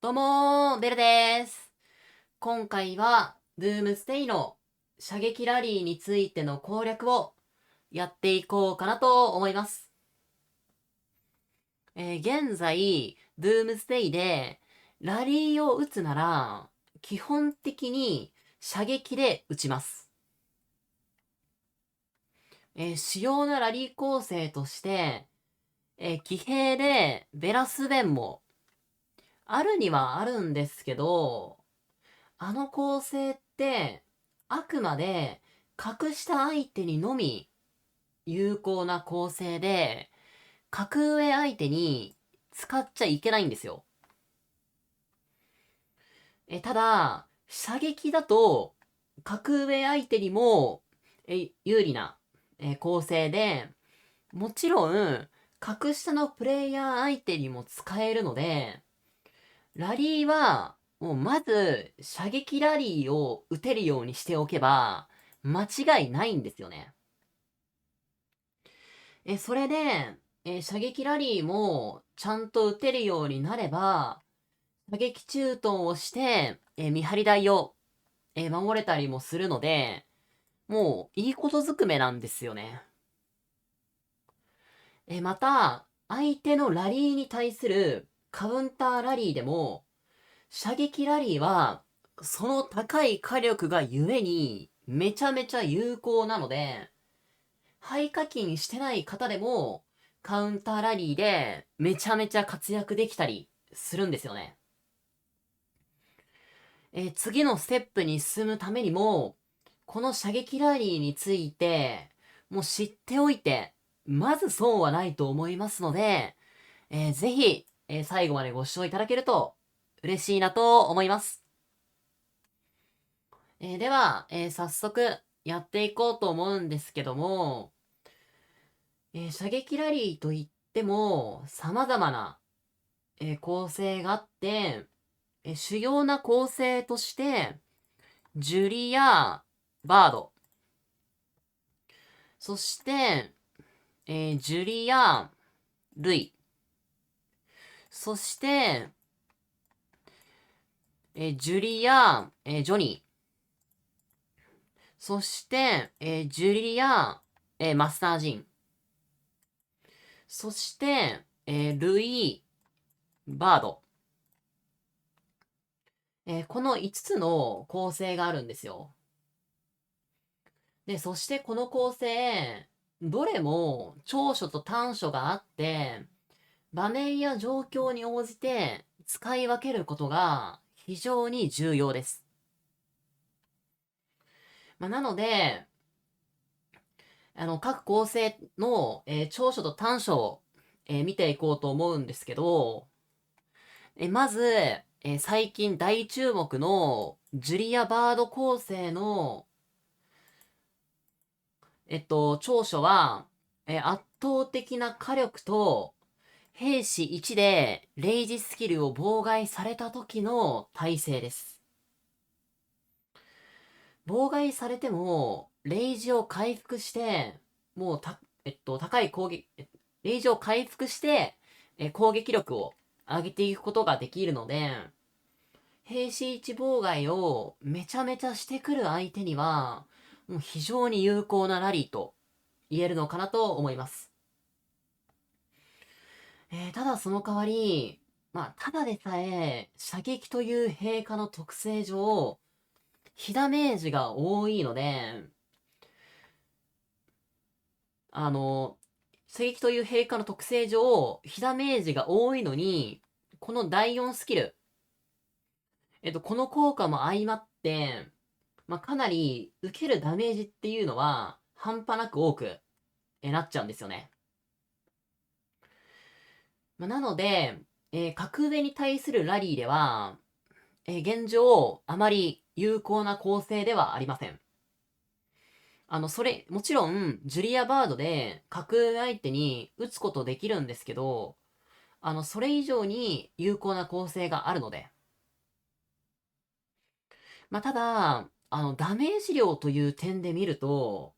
どうもベルです。今回は、ドゥームステイの射撃ラリーについての攻略をやっていこうかなと思います。現在、ドゥームステイでラリーを撃つなら、基本的に射撃で撃ちます。主要なラリー構成として、騎兵でベラス弁もあるにはあるんですけど、あの構成って、あくまで格下相手にのみ有効な構成で、格上相手に使っちゃいけないんですよ。ただ、射撃だと、格上相手にも、有利な、構成で、もちろん、格下のプレイヤー相手にも使えるので、ラリーは、もうまず、射撃ラリーを打てるようにしておけば、間違いないんですよね。それで、射撃ラリーもちゃんと打てるようになれば、射撃駐屯をして、見張り台を、守れたりもするので、もういいことずくめなんですよね。また、相手のラリーに対するカウンターラリーでも、射撃ラリーは、その高い火力がゆえに、めちゃめちゃ有効なので、廃課金してない方でも、カウンターラリーでめちゃめちゃ活躍できたりするんですよね。次のステップに進むためにも、この射撃ラリーについて、もう知っておいて、まず損はないと思いますので、ぜひ、最後までご視聴いただけると嬉しいなと思います。では、早速やっていこうと思うんですけども、射撃ラリーといっても様々な、構成があって、主要な構成として、ジュリやバード、そして、ジュリやルイ、そして、ジュリや、ジョニー、そして、ジュリや、マスタージン、そして、ルイ、バード、この5つの構成があるんですよ。で、そしてこの構成、どれも長所と短所があって、場面や状況に応じて使い分けることが非常に重要です。なので、各構成の、長所と短所を、見ていこうと思うんですけど、まず、最近大注目のジュリア・バード構成の、長所は、圧倒的な火力と、兵士1でレイジスキルを妨害された時の耐性です。妨害されても、レイジを回復して、もう高い攻撃、レイジを回復して、攻撃力を上げていくことができるので、兵士1妨害をめちゃめちゃしてくる相手には、もう非常に有効なラリーと言えるのかなと思います。ただその代わり、ただでさえ、射撃という兵科の特性上、火ダメージが多いので、あの、射撃という兵科の特性上、火ダメージが多いのに、この第4スキル、この効果も相まって、かなり受けるダメージっていうのは、半端なく多く、なっちゃうんですよね。なので、格上に対するラリーでは、現状、あまり有効な構成ではありません。もちろん、ジュリアバードで格上相手に打つことできるんですけど、それ以上に有効な構成があるので。ただ、ダメージ量という点で見ると、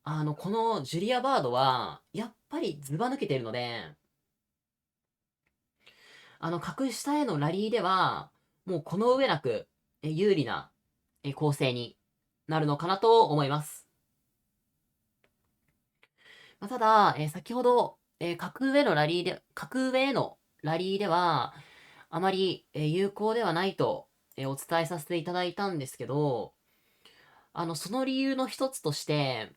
このジュリアバードは、やっぱりズバ抜けてるので、格下へのラリーでは、もうこの上なく、有利な、構成になるのかなと思います。まあ、ただ、先ほど、格上へのラリーでは、あまり、有効ではないと、お伝えさせていただいたんですけど、その理由の一つとして、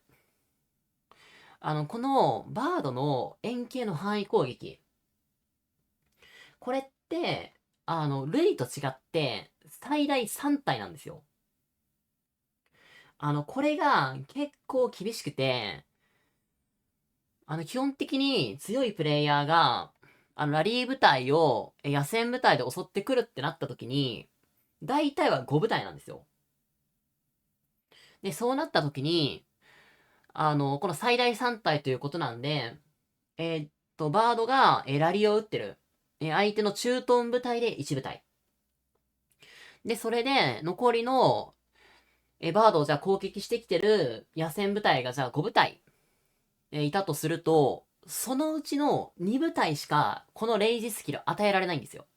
このバードの円形の範囲攻撃。これって、ルイと違って、最大3体なんですよ。これが結構厳しくて、基本的に強いプレイヤーが、ラリー部隊を野戦部隊で襲ってくるってなった時に、大体は5部隊なんですよ。で、そうなった時に、この最大3体ということなんで、バードが、ラリーを撃ってる、相手の駐屯部隊で1部隊。で、それで、残りの、バードをじゃあ攻撃してきてる野戦部隊がじゃあ5部隊、いたとすると、そのうちの2部隊しか、このレイジスキル与えられないんですよ。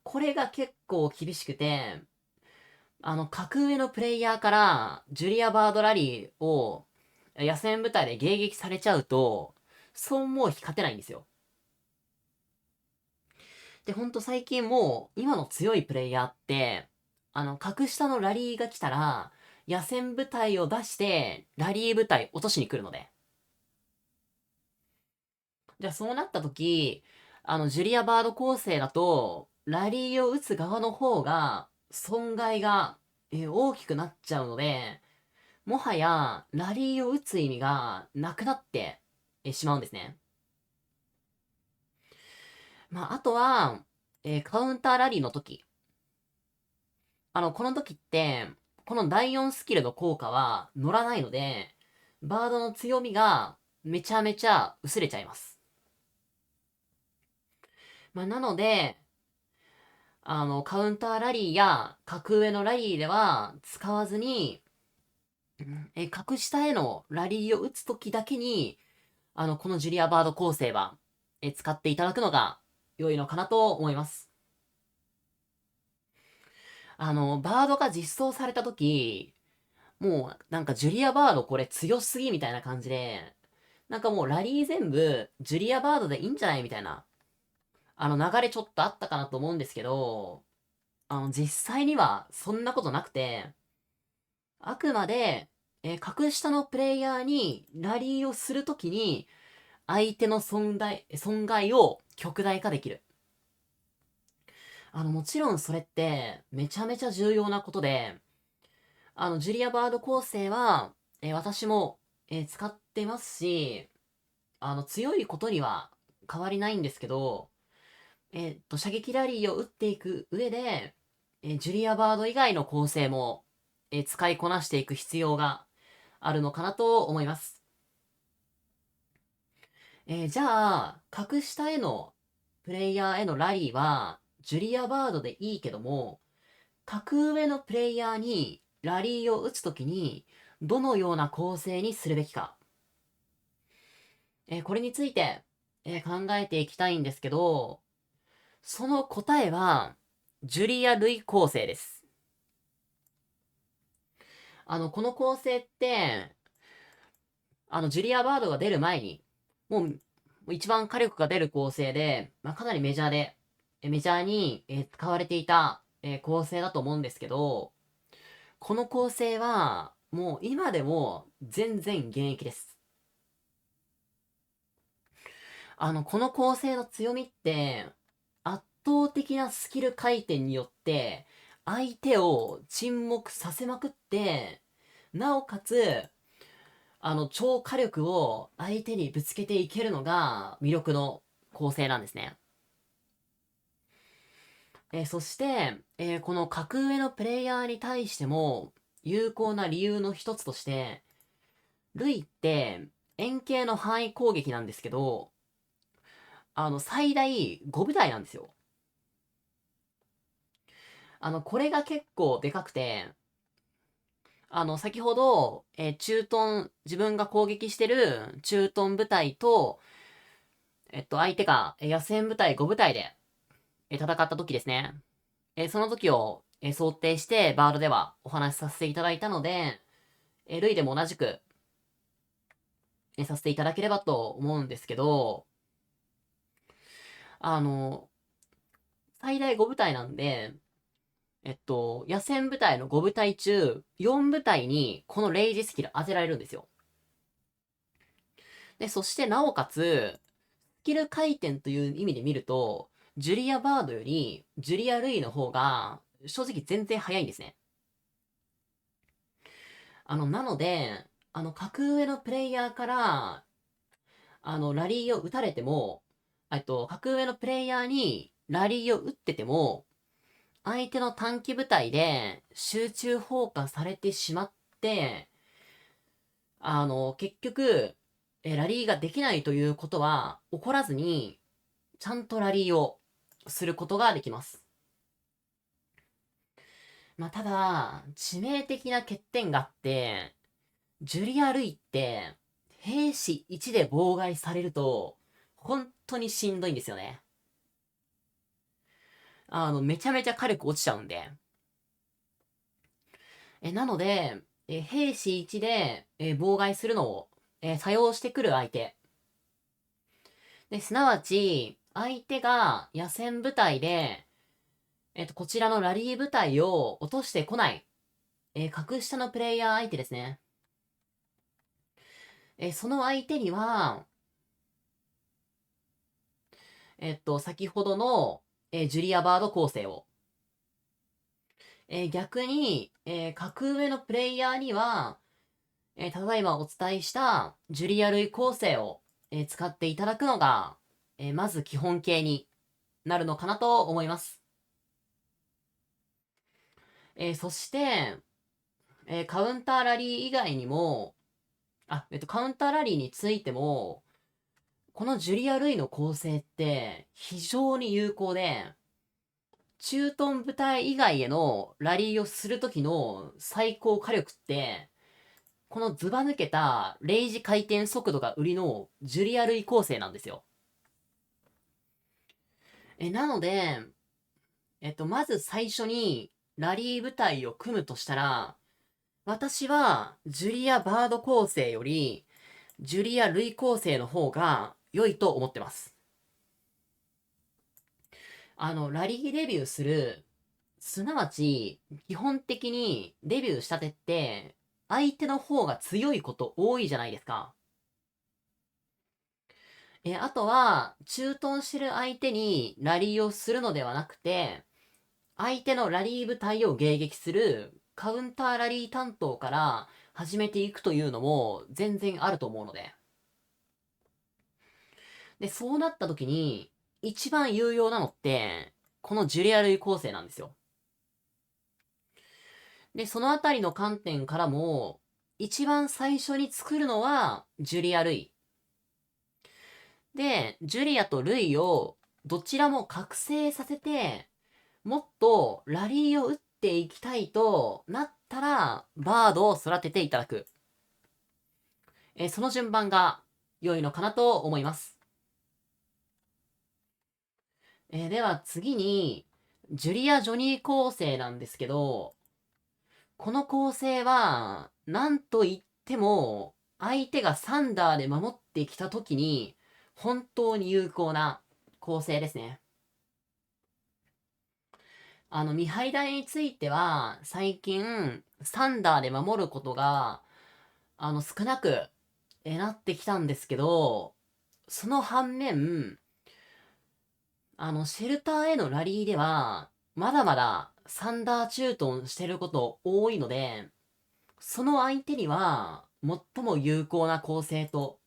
これが結構厳しくて、格上のプレイヤーから、ジュリア・バードラリーを、野戦部隊で迎撃されちゃうと、そうもう勝てないんですよ。で、ほんと最近もう、今の強いプレイヤーって、格下のラリーが来たら、野戦部隊を出して、ラリー部隊落としに来るので。じゃあそうなった時、ジュリア・バード構成だと、ラリーを打つ側の方が、損害が、大きくなっちゃうので、もはや、ラリーを打つ意味がなくなって、しまうんですね。まあ、あとは、カウンターラリーの時。この時って、この第4スキルの効果は乗らないので、バードの強みがめちゃめちゃ薄れちゃいます。まあ、なので、カウンターラリーや格上のラリーでは使わずに、格下へのラリーを打つ時だけに、このジュリアバード構成は、使っていただくのが良いのかなと思います。バードが実装された時、もうなんかジュリアバードこれ強すぎみたいな感じで、なんかもうラリー全部ジュリアバードでいいんじゃないみたいな、流れちょっとあったかなと思うんですけど、実際にはそんなことなくて、あくまで、格下のプレイヤーにラリーをするときに、相手の損害を極大化できる。もちろんそれってめちゃめちゃ重要なことで、ジュリアバード構成は、私も、使ってますし、強いことには変わりないんですけど、射撃ラリーを打っていく上で、ジュリアバード以外の構成も、使いこなしていく必要があるのかなと思います。じゃあ、格下へのプレイヤーへのラリーは、ジュリアバードでいいけども、格上のプレイヤーにラリーを打つときに、どのような構成にするべきか。これについて、考えていきたいんですけど、その答えは、ジュリア類構成です。この構成って、ジュリアバードが出る前に、もう一番火力が出る構成で、まあ、かなりメジャーで、メジャーに、使われていた、構成だと思うんですけど、この構成は、もう今でも全然現役です。この構成の強みって、圧倒的なスキル回転によって、相手を沈黙させまくって、なおかつ、超火力を相手にぶつけていけるのが魅力の構成なんですね。そして、この格上のプレイヤーに対しても有効な理由の一つとして、ルイって円形の範囲攻撃なんですけど、最大5部隊なんですよ。これが結構でかくて、先ほど、自分が攻撃してる駐屯部隊と、相手が野戦部隊5部隊で戦った時ですね。その時を想定してバードではお話しさせていただいたので、ルイでも同じくさせていただければと思うんですけど、あの、最大5部隊なんで、野戦部隊の5部隊中、4部隊にこのレイジスキル当てられるんですよ。で、そしてなおかつ、スキル回転という意味で見ると、ジュリア・バードより、ジュリア・ルイの方が、正直全然早いんですね。なので、格上のプレイヤーから、ラリーを打たれても、格上のプレイヤーにラリーを打ってても、相手の短期部隊で集中砲火されてしまって、結局、ラリーができないということは起こらずに、ちゃんとラリーをすることができます。まあ、ただ、致命的な欠点があって、ジュリア・ルイって、兵士1で妨害されると、本当にしんどいんですよね。めちゃめちゃ火力落ちちゃうんで。なので、兵士1で、妨害するのを、作用してくる相手。すなわち、相手が野戦部隊で、こちらのラリー部隊を落としてこない、格下のプレイヤー相手ですね。その相手には、先ほどの、ジュリアバード構成を。逆に、格上のプレイヤーには、ただいまお伝えしたジュリア類構成を、使っていただくのが、まず基本形になるのかなと思います。そして、カウンターラリー以外にも、カウンターラリーについても、このジュリア類の構成って非常に有効で、駐屯部隊以外へのラリーをするときの最高火力って、このズバ抜けたレイジ回転速度が売りのジュリア類構成なんですよ。なので、まず最初にラリー部隊を組むとしたら、私はジュリアバード構成より、ジュリア類構成の方が良いと思ってます。ラリーデビューする、すなわち、基本的にデビューしたてって、相手の方が強いこと多いじゃないですか。あとは、駐屯してる相手にラリーをするのではなくて、相手のラリー部隊を迎撃するカウンターラリー担当から始めていくというのも全然あると思うので。で、そうなった時に、一番有用なのって、このジュリア類構成なんですよ。で、そのあたりの観点からも、一番最初に作るのはジュリア類。で、ジュリアとルイをどちらも覚醒させて、もっとラリーを打っていきたいとなったら、バードを育てていただく。その順番が良いのかなと思います。では次に、ジュリア・ジョニー構成なんですけど、この構成は、なんと言っても、相手がサンダーで守ってきた時に、本当に有効な構成ですね。ミハイダイについては、最近、サンダーで守ることが、少なく、なってきたんですけど、その反面、シェルターへのラリーでは、まだまだサンダー駐屯してること多いので、その相手には、最も有効な構成と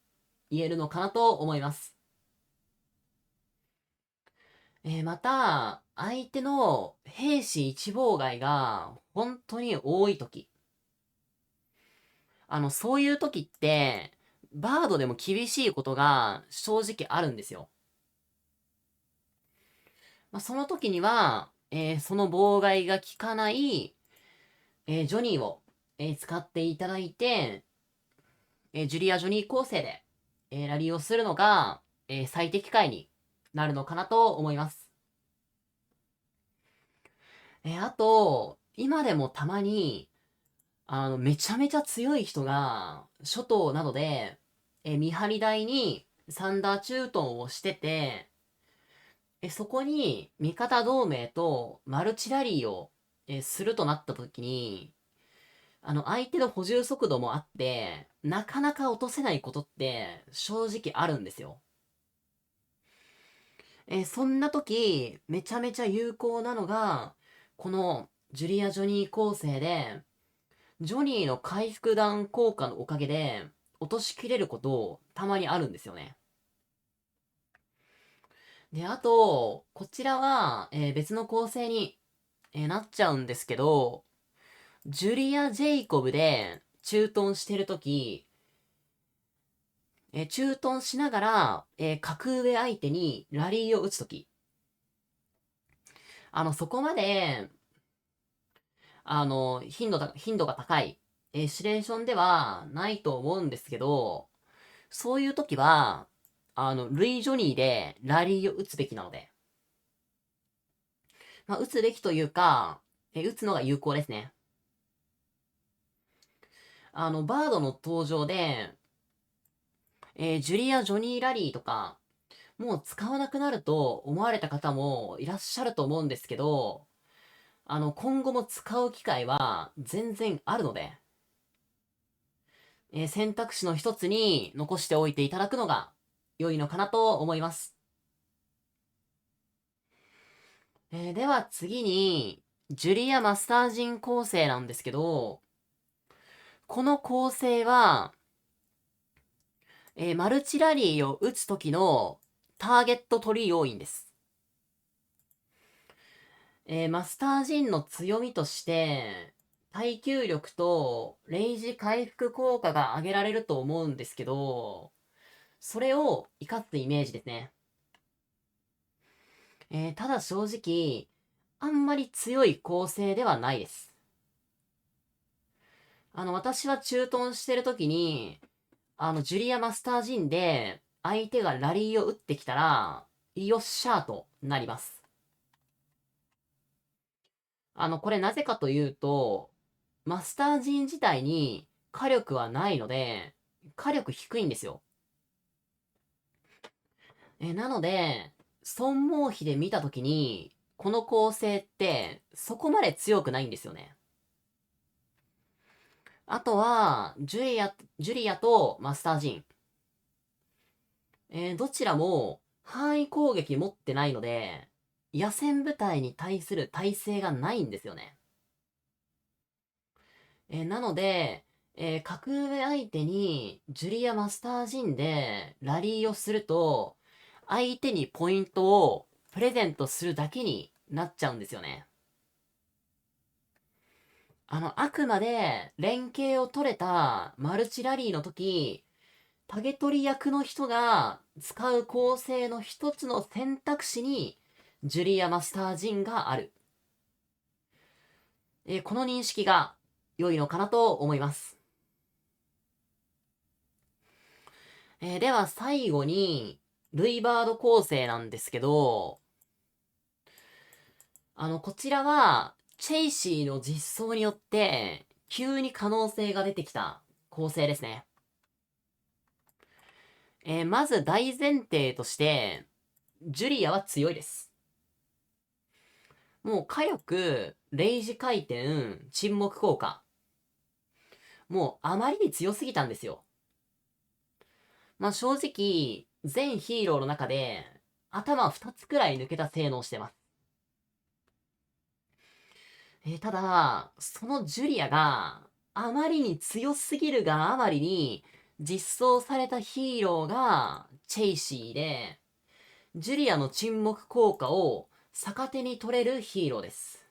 言えるのかなと思います。また、相手の兵士一妨害が本当に多い時。そういう時って、バードでも厳しいことが正直あるんですよ。その時には、その妨害が効かない、ジョニーを、使っていただいて、ジュリア・ジョニー構成で、ラリーをするのが、最適解になるのかなと思います。あと、今でもたまに、めちゃめちゃ強い人が、諸島などで、見張り台にサンダー駐屯をしてて、そこに味方同盟とマルチラリーを、するとなった時に、相手の補充速度もあって、なかなか落とせないことって正直あるんですよ。そんな時、めちゃめちゃ有効なのが、このジュリア・ジョニー構成で、ジョニーの回復弾効果のおかげで、落としきれることたまにあるんですよね。で、あと、こちらは、別の構成に、なっちゃうんですけど、ジュリア・ジェイコブで駐屯してるとき、駐屯しながら、格上相手にラリーを打つとき、そこまで、頻度が高い、シチュエーションではないと思うんですけど、そういうときは、ルイ・ジョニーでラリーを打つべきなので、まあ、打つべきというか、打つのが有効ですね。バードの登場で、ジュリア・ジョニーラリーとか、もう使わなくなると思われた方もいらっしゃると思うんですけど、今後も使う機会は全然あるので、選択肢の一つに残しておいていただくのが良いのかなと思います。では次に、ジュリア・マスタージン構成なんですけど、この構成は、マルチラリーを打つ時のターゲット取り要因です。マスタージンの強みとして、耐久力とレイジ回復効果が上げられると思うんですけど、それを活かすイメージですね。ただ正直、あんまり強い構成ではないです。私は駐屯してる時に、ジュリアマスタージンで、相手がラリーを打ってきたら、よっしゃーとなります。これなぜかというと、マスタージン自体に火力はないので、火力低いんですよ。なので、損耗比で見たときに、この構成ってそこまで強くないんですよね。あとは、ジュリアとマスタージン。どちらも範囲攻撃持ってないので、野戦部隊に対する耐性がないんですよね。なので、格上相手にジュリアマスタージンでラリーをすると、相手にポイントをプレゼントするだけになっちゃうんですよね。あくまで連携を取れたマルチラリーの時、タゲ取り役の人が使う構成の一つの選択肢に、ジュリアマスタージンがある。この認識が良いのかなと思います。では最後に、ルイバード構成なんですけど、こちらは、チェイシーの実装によって、急に可能性が出てきた構成ですね。まず大前提として、ジュリアは強いです。もう火力、レイジ回転、沈黙効果。もうあまりに強すぎたんですよ。まあ正直、全ヒーローの中で、頭2つくらい抜けた性能してます。ただ、そのジュリアがあまりに強すぎるがあまりに実装されたヒーローがチェイシーで、ジュリアの沈黙効果を逆手に取れるヒーローです。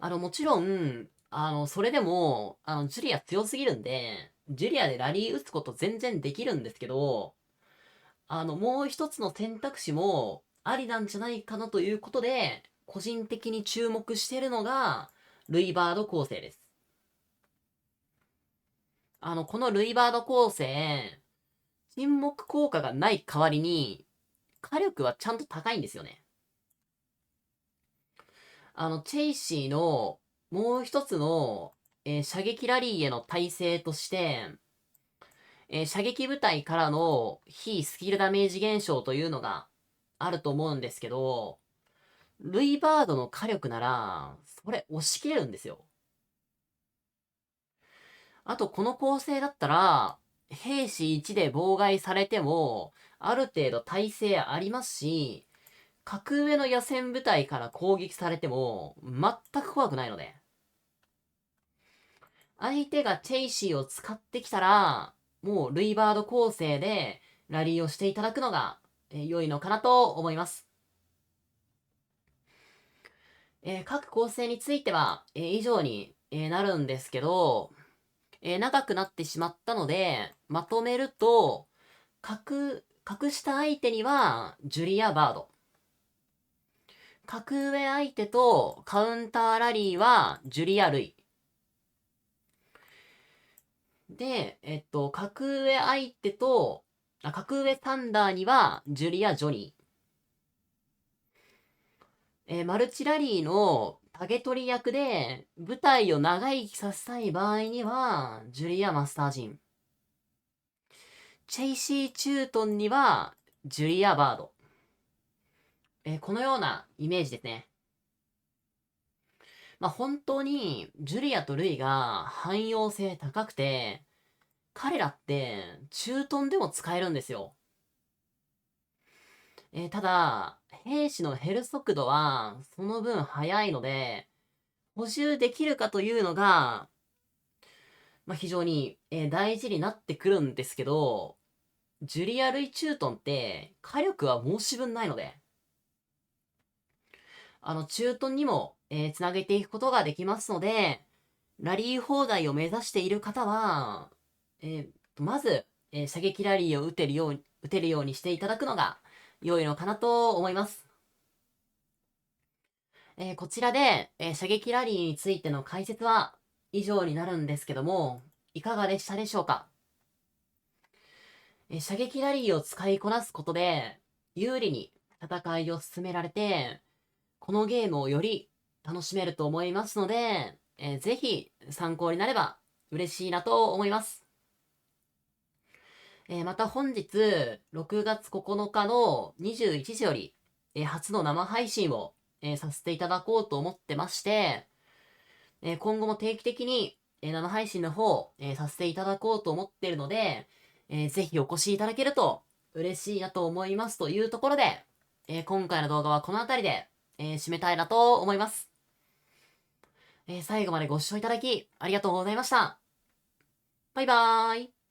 もちろん、それでも、ジュリア強すぎるんで、ジュリアでラリー打つこと全然できるんですけど、もう一つの選択肢もありなんじゃないかなということで、個人的に注目しているのが、ルイバード構成です。このルイバード構成、沈黙効果がない代わりに、火力はちゃんと高いんですよね。チェイシーのもう一つの、射撃ラリーへの耐性として、射撃部隊からの非スキルダメージ減少というのがあると思うんですけど、ルイバードの火力なら、それ押し切れるんですよ。あと、この構成だったら、兵士1で妨害されても、ある程度耐性ありますし、格上の野戦部隊から攻撃されても、全く怖くないので。相手がチェイシーを使ってきたら、もうルイバード構成でラリーをしていただくのが、良いのかなと思います。各構成については、以上に、なるんですけど、長くなってしまったので、まとめると、格下相手には、ジュリア・バード。格上相手とカウンターラリーは、ジュリア・ルイ。で、格上相手と、格上サンダーには、ジュリア・ジョニー。マルチラリーのタ取り役で、舞台を長生きさせたい場合には、ジュリア・マスタージン。チェイシー・チュートンには、ジュリア・バード。このようなイメージですね。まあ、本当に、ジュリアとルイが汎用性高くて、彼らって中トンでも使えるんですよ。ただ、兵士の減る速度はその分速いので、補充できるかというのが、まあ、非常に、大事になってくるんですけど、ジュリア類駐屯って火力は申し分ないので、駐屯にも、つなげていくことができますので、ラリー放題を目指している方は、まず、射撃ラリーを打てるようにしていただくのが良いのかなと思います。こちらで、射撃ラリーについての解説は以上になるんですけども、いかがでしたでしょうか？射撃ラリーを使いこなすことで、有利に戦いを進められて、このゲームをより楽しめると思いますので、ぜひ参考になれば嬉しいなと思います。また本日、6月9日の21時より、初の生配信を、させていただこうと思ってまして、今後も定期的に、生配信の方、させていただこうと思っているので、ぜひお越しいただけると嬉しいなと思いますというところで、今回の動画はこの辺りで、締めたいなと思います。最後までご視聴いただきありがとうございました。バイバーイ。